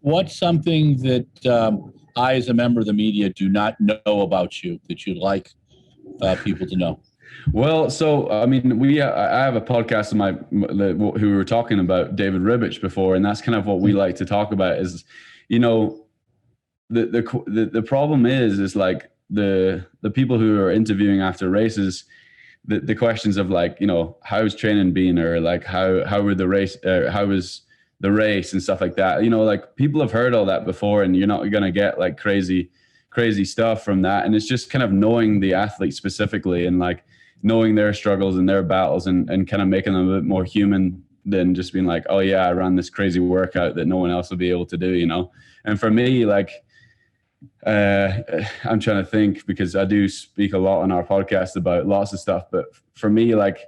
what's something that I, as a member of the media, do not know about you that you'd like people to know? Well, so I mean, I have a podcast who we were talking about David Ribich before, and that's kind of what we like to talk about. Is, you know, the problem is like the people who are interviewing after races, the questions of like, you know, how's training been, or like how was the race and stuff like that. You know, like people have heard all that before, and you're not gonna get like crazy stuff from that. And it's just kind of knowing the athlete specifically, and like knowing their struggles and their battles, and kind of making them a bit more human than just being like, oh yeah, I ran this crazy workout that no one else will be able to do, you know? And for me, like, I'm trying to think, because I do speak a lot on our podcast about lots of stuff, but for me, like,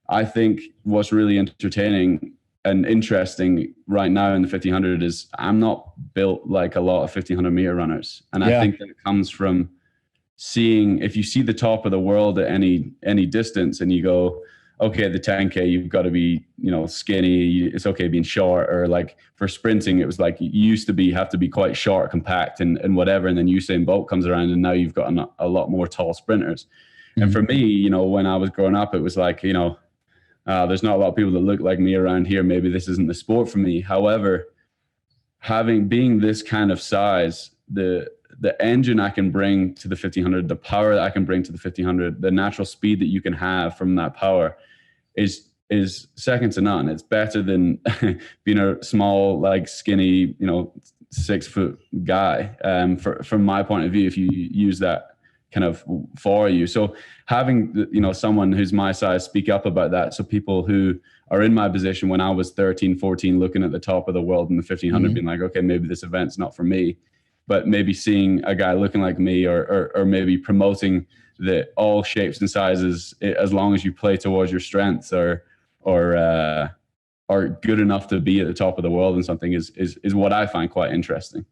I think what's really entertaining and interesting right now in the 1500 is I'm not built like a lot of 1500 meter runners. And I think that it comes from seeing, if you see the top of the world at any distance and you go, okay, the 10K, you've got to be, you know, skinny. It's okay being short. Or like for sprinting, it was like, you used to have to be quite short, compact and whatever. And then Usain Bolt comes around and now you've got a lot more tall sprinters. Mm-hmm. And for me, you know, when I was growing up, it was like, you know, there's not a lot of people that look like me around here. Maybe this isn't the sport for me. However, being this kind of size, the engine I can bring to the 1500, the power that I can bring to the 1500, the natural speed that you can have from that power is second to none. It's better than being a small, like skinny, you know, 6 foot guy. From my point of view, if you use that kind of for you. So having, you know, someone who's my size speak up about that. So people who are in my position when I was 13, 14, looking at the top of the world in the 1500, mm-hmm. being like, okay, maybe this event's not for me. But maybe seeing a guy looking like me, or maybe promoting that all shapes and sizes, as long as you play towards your strengths, are good enough to be at the top of the world in something, is what I find quite interesting.